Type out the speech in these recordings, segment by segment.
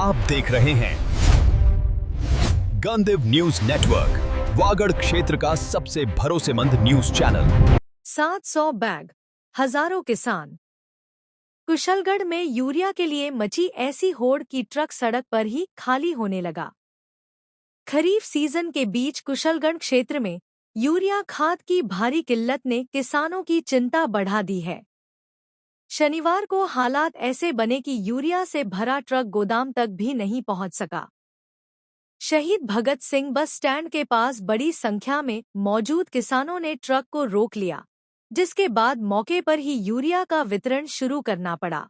आप देख रहे हैं गंदेव न्यूज नेटवर्क, वागड़ क्षेत्र का सबसे भरोसेमंद न्यूज चैनल। 700 बैग, हजारों किसान। कुशलगढ़ में यूरिया के लिए मची ऐसी होड़ की ट्रक सड़क पर ही खाली होने लगा। खरीफ सीजन के बीच कुशलगढ़ क्षेत्र में यूरिया खाद की भारी किल्लत ने किसानों की चिंता बढ़ा दी है। शनिवार को हालात ऐसे बने कि यूरिया से भरा ट्रक गोदाम तक भी नहीं पहुंच सका। शहीद भगत सिंह बस स्टैंड के पास बड़ी संख्या में मौजूद किसानों ने ट्रक को रोक लिया, जिसके बाद मौके पर ही यूरिया का वितरण शुरू करना पड़ा।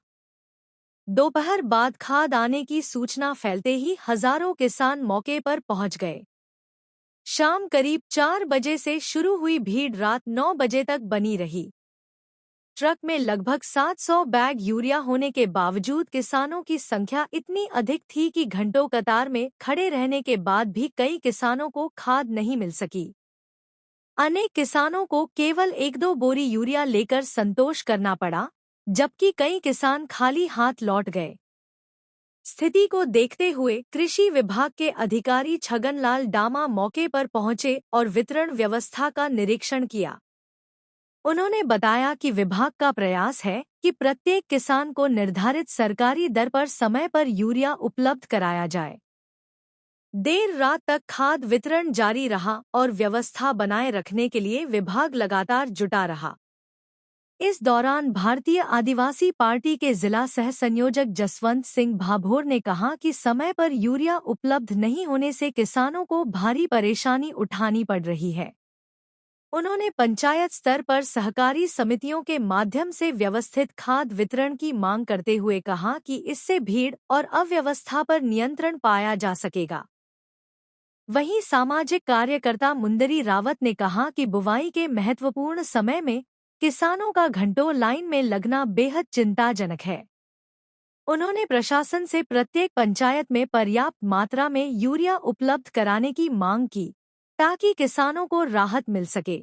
दोपहर बाद खाद आने की सूचना फैलते ही हजारों किसान मौके पर पहुंच गए। शाम करीब 4 बजे से शुरू हुई भीड़ रात 9 बजे तक बनी रही। ट्रक में लगभग 700 बैग यूरिया होने के बावजूद किसानों की संख्या इतनी अधिक थी कि घंटों कतार में खड़े रहने के बाद भी कई किसानों को खाद नहीं मिल सकी। अनेक किसानों को केवल 1-2 बोरी यूरिया लेकर संतोष करना पड़ा, जबकि कई किसान खाली हाथ लौट गए। स्थिति को देखते हुए कृषि विभाग के अधिकारी छगनलाल डामा मौके पर पहुंचे और वितरण व्यवस्था का निरीक्षण किया। उन्होंने बताया कि विभाग का प्रयास है कि प्रत्येक किसान को निर्धारित सरकारी दर पर समय पर यूरिया उपलब्ध कराया जाए। देर रात तक खाद वितरण जारी रहा और व्यवस्था बनाए रखने के लिए विभाग लगातार जुटा रहा। इस दौरान भारतीय आदिवासी पार्टी के जिला सह संयोजक जसवंत सिंह भाभोर ने कहा कि समय पर यूरिया उपलब्ध नहीं होने से किसानों को भारी परेशानी उठानी पड़ रही है। उन्होंने पंचायत स्तर पर सहकारी समितियों के माध्यम से व्यवस्थित खाद वितरण की मांग करते हुए कहा कि इससे भीड़ और अव्यवस्था पर नियंत्रण पाया जा सकेगा। वहीं सामाजिक कार्यकर्ता मुंदरी रावत ने कहा कि बुवाई के महत्वपूर्ण समय में किसानों का घंटों लाइन में लगना बेहद चिंताजनक है। उन्होंने प्रशासन से प्रत्येक पंचायत में पर्याप्त मात्रा में यूरिया उपलब्ध कराने की मांग की, ताकि किसानों को राहत मिल सके।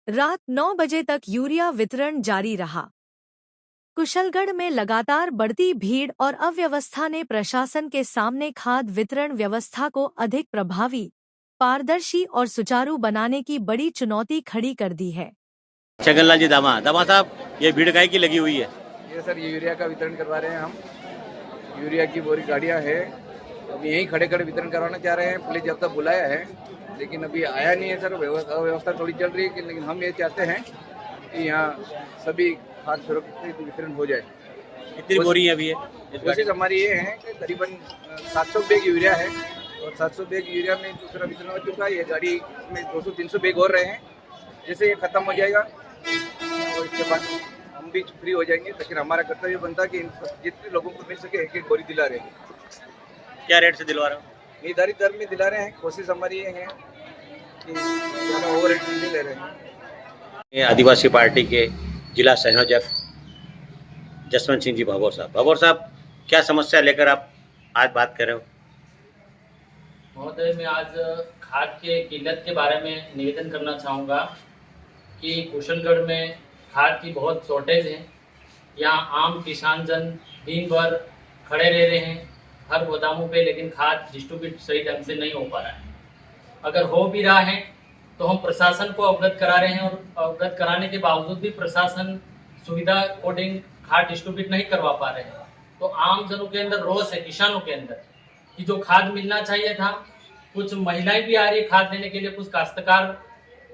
रात 9 बजे तक यूरिया वितरण जारी रहा। कुशलगढ़ में लगातार बढ़ती भीड़ और अव्यवस्था ने प्रशासन के सामने खाद वितरण व्यवस्था को अधिक प्रभावी, पारदर्शी और सुचारू बनाने की बड़ी चुनौती खड़ी कर दी है। छगनलाल जी दामा साहब, ये भीड़ काहे की लगी हुई है? ये सर ये यूरिया का वितरण करवा रहे हैं हम। यूरिया की बोरी गाड़ियां है, अब यहीं खड़े खड़े वितरण करवाना चाह रहे हैं। पुलिस जब तक बुलाया है, लेकिन अभी आया नहीं है सर। व्यवस्था थोड़ी चल रही है, लेकिन हम ये चाहते हैं कि यहाँ सभी खाद सुरक्षित वितरण हो जाए। कितनी बोरी है अभी ये? कोशिश हमारी ये है कि करीबन 700 बैग यूरिया है और 700 बैग यूरिया में दूसरा वितरण हो चुका है। ये गाड़ी में 200-300 बैग और रहे हैं। जैसे ये खत्म हो जाएगा और इसके बाद हम भी फ्री हो जाएंगे, लेकिन हमारा कर्तव्य बनता है कि जितने लोगों को मिल सके एक बोरी दिला रहे हैं। क्या रेट से दिलवा रहे हो? निर्धारित दर में दिला रहे हैं। कोशिश हमारी ये है कि ज़्यादा ओवर रेट नहीं ले रहे हैं। ये आदिवासी पार्टी के जिला संयोजक जसवंत सिंह जी भाभोर साहब, क्या समस्या लेकर आप आज बात कर रहे हो? महोदय, मैं आज खाद के किल्लत के बारे में निवेदन करना चाहूँगा कि कुशलगढ़ में खाद की बहुत शॉर्टेज है। यहाँ आम किसान जन दिन भर खड़े रह रहे हैं हर गोदामों पे, लेकिन खाद डिस्ट्रीब्यूट सही ढंग से नहीं हो पा रहा है। अगर हो भी रहा है तो हम प्रशासन को अवगत करा रहे हैं, और अवगत कराने के बावजूद भी प्रशासन सुविधा अकॉर्डिंग खाद डिस्ट्रीब्यूट नहीं करवा पा रहे हैं। तो आम जनों के अंदर रोष है, किसानों के अंदर, कि जो खाद मिलना चाहिए था। कुछ महिलाएं भी आ रही है खाद लेने के लिए, कुछ काश्तकार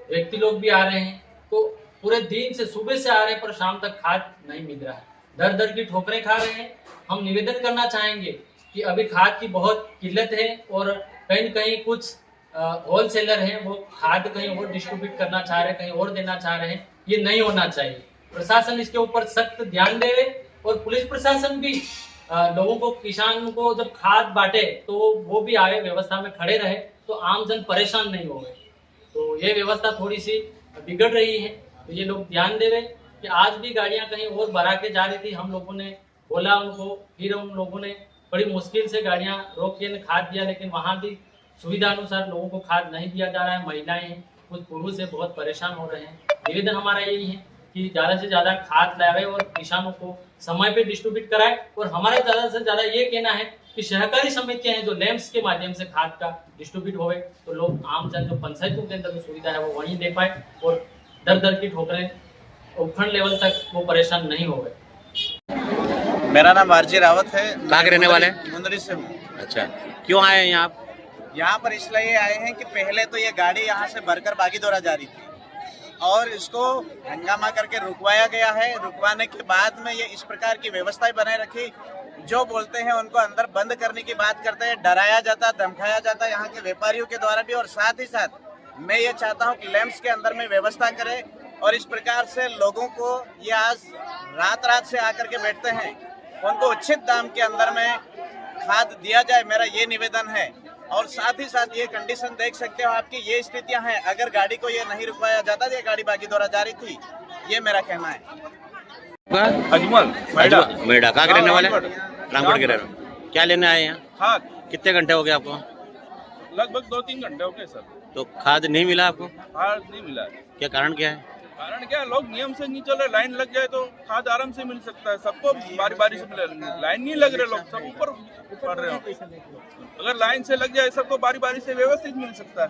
व्यक्ति लोग भी आ रहे हैं। तो पूरे दिन से सुबह से आ रहे हैं पर शाम तक खाद नहीं मिल रहा है, दर दर की ठोकरें खा रहे हैं। हम निवेदन करना चाहेंगे कि अभी खाद की बहुत किल्लत है और कहीं न कहीं कुछ होलसेलर हैं, वो खाद कहीं और डिस्ट्रीब्यूट करना चाह रहे हैं, कहीं और देना चाह रहे हैं। ये नहीं होना चाहिए। प्रशासन इसके ऊपर सख्त ध्यान दे और पुलिस प्रशासन भी लोगों को, किसान को जब खाद बांटे तो वो भी आए, व्यवस्था में खड़े रहे, तो आम जन परेशान नहीं हो गए। तो ये व्यवस्था थोड़ी सी बिगड़ रही है, तो ये लोग ध्यान देवे कि आज भी गाड़ियां कहीं और भरा के जा रही थी। हम लोगों ने बोला उनको, फिर उन लोगों ने बड़ी मुश्किल से गाड़ियां रोक के खाद दिया, लेकिन वहाँ भी सुविधा अनुसार लोगों को खाद नहीं दिया जा रहा है। महिलाएं हैं, कुछ पुरुष हैं, बहुत परेशान हो रहे हैं। निवेदन हमारा यही है कि ज़्यादा से ज़्यादा खाद लावे और किसानों को समय पे डिस्ट्रीब्यूट कराए। और हमारा ज़्यादा से ज़्यादा ये कहना है कि सहकारी समितियां हैं जो लैंप्स के माध्यम से खाद का डिस्ट्रीब्यूट होवे, तो लोग आम जन जो पंचायतों के अंदर जो सुविधा है वो वहीं ले पाए और दर दर की ठोकरें उपखंड लेवल तक वो परेशान नहीं होवे। मेरा नाम आरजी रावत है। कहाँ के रहने वाले हैं? मुंदरी से हूँ। अच्छा, क्यों आए हैं यहाँ आप? यहाँ पर इसलिए आए हैं कि पहले तो ये गाड़ी यहाँ से भरकर बागीदोरा जा रही थी और इसको हंगामा करके रुकवाया गया है। रुकवाने के बाद में ये इस प्रकार की व्यवस्था बनाए रखी, जो बोलते हैं उनको अंदर बंद करने की बात करते हैं, डराया जाता, धमकाया जाता है यहाँ के व्यापारियों के द्वारा भी। और साथ ही साथ मैं ये चाहता हूँ कि लैंप्स के अंदर में व्यवस्था करे और इस प्रकार से लोगों को ये आज रात से आकर के बैठते हैं, उनको उचित दाम के अंदर में खाद दिया जाए, मेरा ये निवेदन है। और साथ ही साथ ये कंडीशन देख सकते हो आपकी ये स्थितियां हैं, अगर गाड़ी को ये नहीं रुकवाया जाता तो ये गाड़ी बागीदोरा जा रही थी, ये मेरा कहना है। अजमल मेढा कहाँ के रहने वाले? रामगढ़ के रहने वाले। क्या लेने आए यहाँ? खाद कितने घंटे हो गए आपको? लगभग 2-3 घंटे हो गए सर। तो खाद नहीं मिला आपको? खाद नहीं मिला है। क्या कारण क्या है? कारण क्या है, लोग नियम से नहीं चल रहे। लाइन लग जाए तो खाद आराम से मिल सकता है, सबको बारी बारी से मिले। लाइन नहीं लग रहे, लोग सब ऊपर पड़ रहे हो। अगर लाइन से लग जाए सबको बारी बारी से व्यवस्थित मिल सकता है।